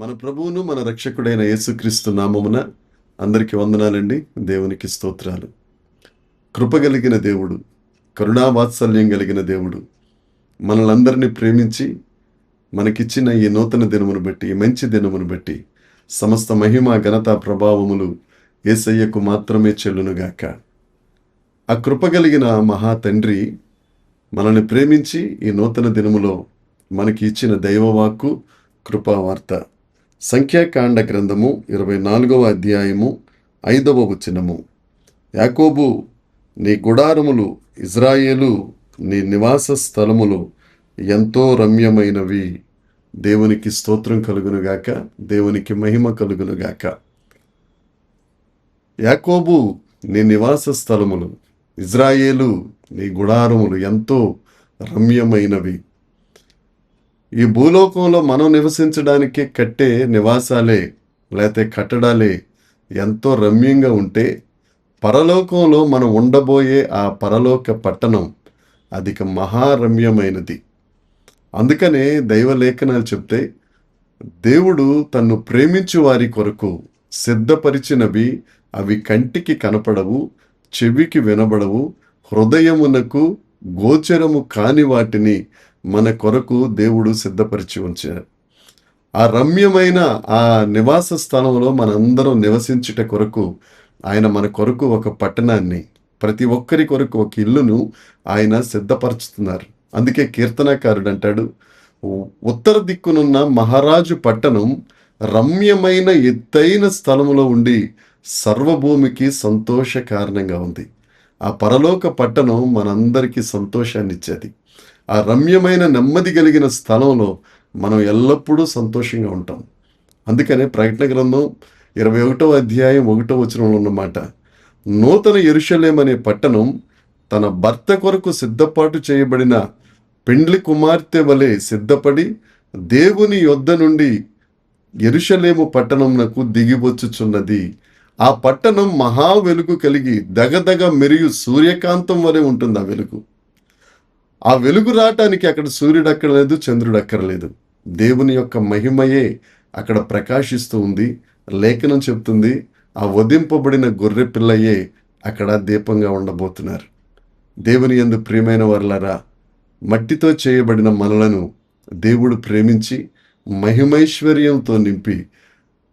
మన ప్రభువును మన రక్షకుడైన యేసుక్రీస్తు నామమున అందరికీ వందనాలండి. దేవునికి స్తోత్రాలు. కృపగలిగిన దేవుడు, కరుణావాత్సల్యం కలిగిన దేవుడు మనలందరినీ ప్రేమించి మనకిచ్చిన ఈ నూతన దినమును బట్టి, ఈ మంచి దినమును బట్టి సమస్త మహిమ ఘనత ప్రభావములు యేసయ్యకు మాత్రమే చెల్లునుగాక. ఆ కృపగలిగిన మహా తండ్రి మనల్ని ప్రేమించి ఈ నూతన దినములో మనకి ఇచ్చిన దైవవాక్కు కృపావార్త. సంఖ్యాకాండ గ్రంథము 24వ అధ్యాయము 5వ వచనము. యాకోబు నీ గుడారములు, ఇజ్రాయేలు నీ నివాస స్థలములు ఎంతో రమ్యమైనవి. దేవునికి స్తోత్రం కలుగునుగాక, దేవునికి మహిమ కలుగునుగాక. యాకోబు నీ నివాస స్థలములు, ఇజ్రాయేలు నీ గుడారములు ఎంతో రమ్యమైనవి. ఈ భూలోకంలో మనం నివసించడానికి కట్టే నివాసాలే లేకపోతే కట్టడాలే ఎంతో రమ్యంగా ఉంటే, పరలోకంలో మనం ఉండబోయే ఆ పరలోక పట్టణం అధిక మహారమ్యమైనది. అందుకనే దైవలేఖనాలు చెప్తే, దేవుడు తన్ను ప్రేమించు వారి కొరకు సిద్ధపరిచినవి అవి కంటికి కనపడవు, చెవికి వినబడవు, హృదయమునకు గోచరము కాని వాటిని మన కొరకు దేవుడు సిద్ధపరిచి ఉంచారు. ఆ రమ్యమైన ఆ నివాస స్థలంలో మనందరం నివసించుట కొరకు ఆయన మన కొరకు ఒక పట్టణాన్ని, ప్రతి ఒక్కరి కొరకు ఒక ఇల్లును ఆయన సిద్ధపరుచుతున్నారు. అందుకే కీర్తనకారుడు అంటాడు, ఉత్తర దిక్కునున్న మహారాజు పట్టణం రమ్యమైన ఎత్తైన స్థలములో ఉండి సర్వభూమికి సంతోష కారణంగా ఉంది. ఆ పరలోక పట్టణం మనందరికీ సంతోషాన్ని ఇచ్చేది. ఆ రమ్యమైన నెమ్మది కలిగిన స్థలంలో మనం ఎల్లప్పుడూ సంతోషంగా ఉంటాం. అందుకనే ప్రకటన గ్రంథం 21వ అధ్యాయం 1వ వచనంలో ఉన్నమాట, నూతన యెరూషలేము అనే పట్టణం తన భర్త కొరకు సిద్ధపాటు చేయబడిన పెండ్లి కుమార్తె వలె సిద్ధపడి దేవుని యొద్ద నుండి యెరూషలేము పట్టణమునకు దిగివచ్చుచున్నది. ఆ పట్టణం మహా వెలుగు కలిగి దగదగ మెరియు సూర్యకాంతం వలె ఉంటుంది. ఆ వెలుగు, ఆ వెలుగు రావటానికి అక్కడ సూర్యుడు అక్కర్లేదు, చంద్రుడు అక్కర్లేదు. దేవుని యొక్క మహిమయే అక్కడ ప్రకాశిస్తూ ఉంది. లేఖనం చెప్తుంది, ఆ వధింపబడిన గొర్రె పిల్లయే అక్కడ దీపంగా ఉండబోతున్నారు. దేవుని యందు ప్రియమైన వారలారా, మట్టితో చేయబడిన మనలను దేవుడు ప్రేమించి మహిమైశ్వర్యంతో నింపి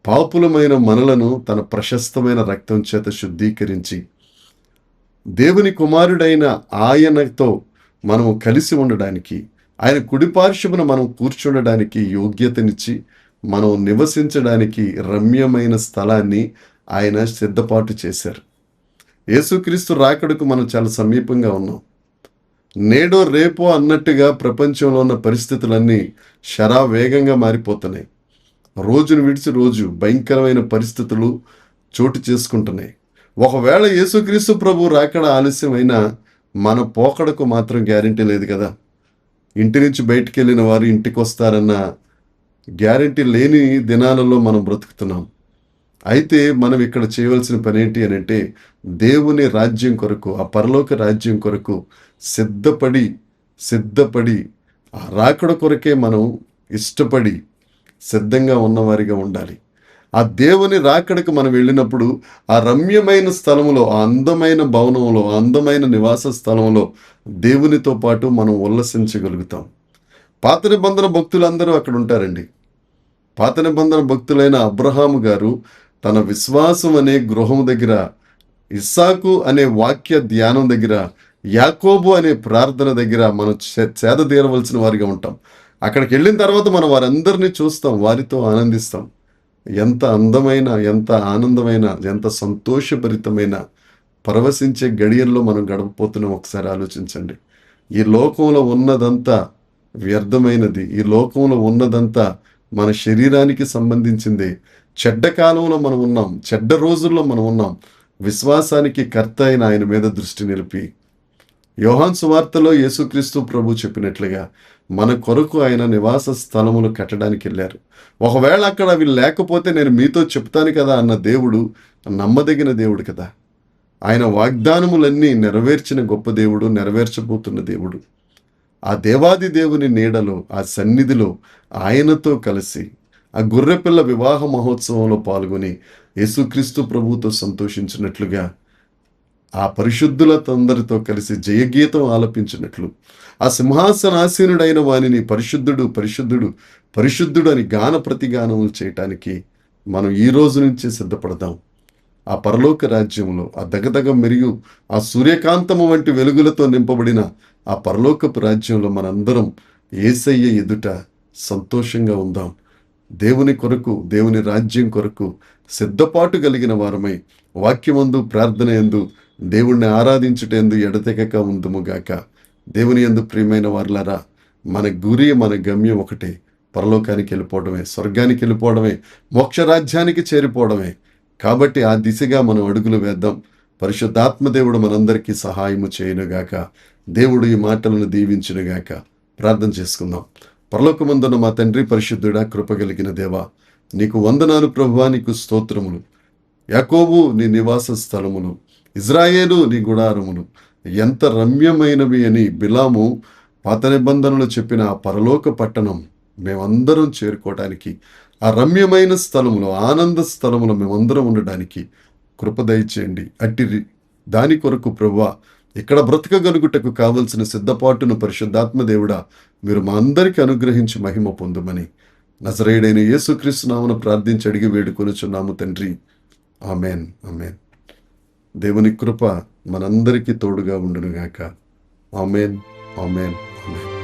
పాపులమైన మనలను తన ప్రశస్తమైన రక్తం చేత శుద్ధీకరించి దేవుని కుమారుడైన ఆయనతో మనము కలిసి ఉండడానికి, ఆయన కుడిపార్శ్వమున మనం కూర్చుండడానికి యోగ్యతనిచ్చి మనం నివసించడానికి రమ్యమైన స్థలాన్ని ఆయన సిద్ధపాటు చేశారు. యేసుక్రీస్తు రాకడకు మనం చాలా సమీపంగా ఉన్నాం. నేడో రేపో అన్నట్టుగా ప్రపంచంలో ఉన్న పరిస్థితులన్నీ శరావేగంగా మారిపోతున్నాయి. రోజును విడిచి రోజు భయంకరమైన పరిస్థితులు చోటు చేసుకుంటున్నాయి. ఒకవేళ యేసుక్రీస్తు ప్రభు రాకడ ఆలస్యమైనా మన పోకడకు మాత్రం గ్యారెంటీ లేదు కదా. ఇంటి నుంచి బయటికి వెళ్ళిన వారు ఇంటికి వస్తారన్న గ్యారెంటీ లేని దినాలలో మనం బ్రతుకుతున్నాం. అయితే మనం ఇక్కడ చేయవలసిన పని ఏంటి అని అంటే, దేవుని రాజ్యం కొరకు, ఆ పరలోక రాజ్యం కొరకు సిద్ధపడి ఆ రాకడ కొరకే మనం ఇష్టపడి సిద్ధంగా ఉన్నవారిగా ఉండాలి. ఆ దేవుని రాకడకు మనం వెళ్ళినప్పుడు ఆ రమ్యమైన స్థలములో, ఆ అందమైన భవనంలో, ఆ అందమైన నివాస స్థలంలో దేవునితో పాటు మనం ఉల్లసించగలుగుతాం. పాత నిబంధన భక్తులందరూ అక్కడ ఉంటారండి. పాత నిబంధన భక్తులైన అబ్రహాము గారు తన విశ్వాసం అనే గృహం దగ్గర, ఇస్సాకు అనే వాక్య ధ్యానం దగ్గర, యాకోబు అనే ప్రార్థన దగ్గర మనం సేద తీరవలసిన వారిగా ఉంటాం. అక్కడికి వెళ్ళిన తర్వాత మనం వారందరినీ చూస్తాం, వారితో ఆనందిస్తాం. ఎంత అందమైన, ఎంత ఆనందమైన, ఎంత సంతోషభరితమైన పరవశించే గడియల్లో మనం గడపపోతున్నాం. ఒకసారి ఆలోచించండి. ఈ లోకంలో ఉన్నదంతా వ్యర్థమైనది. ఈ లోకంలో ఉన్నదంతా మన శరీరానికి సంబంధించింది. చెడ్డ కాలంలో మనం ఉన్నాం, చెడ్డ రోజుల్లో మనం ఉన్నాం. విశ్వాసానికి కర్త అయిన ఆయన మీద దృష్టి నిలిపి, యోహాను సువార్తలో యేసుక్రీస్తు ప్రభు చెప్పినట్లుగా మన కొరకు ఆయన నివాస స్థలములు కట్టడానికి వెళ్ళారు. ఒకవేళ అక్కడ అవి లేకపోతే నేను మీతో చెప్తాను కదా అన్న దేవుడు నమ్మదగిన దేవుడు కదా. ఆయన వాగ్దానములన్నీ నెరవేర్చిన గొప్ప దేవుడు, నెరవేర్చబోతున్న దేవుడు. ఆ దేవాది దేవుని నీడలో, ఆ సన్నిధిలో ఆయనతో కలిసి ఆ గొర్రెపిల్ల వివాహ మహోత్సవంలో పాల్గొని యేసుక్రీస్తు ప్రభువుతో సంతోషించినట్లుగా ఆ పరిశుద్ధులతో కలిసి జయగీతం ఆలపించినట్లు ఆ సింహాసనాసీనుడైన వానిని పరిశుద్ధుడు పరిశుద్ధుడు పరిశుద్ధుడు అని గాన ప్రతిగానములు చేయటానికి మనం ఈ రోజు నుంచే సిద్ధపడదాం. ఆ పరలోక రాజ్యంలో ఆ దగదగ మెరుగు ఆ సూర్యకాంతము వంటి వెలుగులతో నింపబడిన ఆ పరలోకపు రాజ్యంలో మనందరం యేసయ్య ఎదుట సంతోషంగా ఉందాం. దేవుని కొరకు, దేవుని రాజ్యం కొరకు సిద్ధపాటు కలిగిన వారమై వాక్యమందు ప్రార్థన యందు దేవుణ్ణి ఆరాధించుటందు ఎడతెగక ఉందుముగాక. దేవుని యందు ప్రియమైన వారులారా, మన గురి, మన గమ్యం ఒకటే, పరలోకానికి వెళ్ళిపోవడమే, స్వర్గానికి వెళ్ళిపోవడమే, మోక్ష రాజ్యానికి చేరిపోవడమే. కాబట్టి ఆ దిశగా మనం అడుగులు వేద్దాం. పరిశుద్ధాత్మ దేవుడు మనందరికీ సహాయము చేయనుగాక. దేవుడు ఈ మాటలను దీవించునుగాక. ప్రార్థన చేసుకుందాం. పరలోకమందున్న మా తండ్రి, పరిశుద్ధుడా, కృపగలిగిన దేవా, నీకు వందనాలు ప్రభువా, నీకు స్తోత్రములు. యాకోబు నీ నివాస స్థలములు, ఇజ్రాయేలు నీ గుడారములు ఎంత రమ్యమైనవి అని బిలాము పాత నిబంధనలు చెప్పిన ఆ పరలోక పట్టణం మేమందరం చేరుకోవడానికి, ఆ రమ్యమైన స్థలములో, ఆనంద స్థలములో మేమందరం ఉండడానికి కృప దయచేయండి. అట్టి దాని కొరకు ప్రభువా, ఇక్కడ బ్రతకగలుగుటకు కావలసిన సిద్ధపాటును పరిశుద్ధాత్మ దేవుడా మీరు మా అందరికీ అనుగ్రహించి మహిమ పొందుమని నజరేయుడైన యేసుక్రీస్తు నామమున ప్రార్థించి అడిగి వేడుకొనుచున్నాము తండ్రి. Amen, amen. దేవుని కృప మనందరికీ తోడుగా ఉండునుగాక. Amen, amen, amen.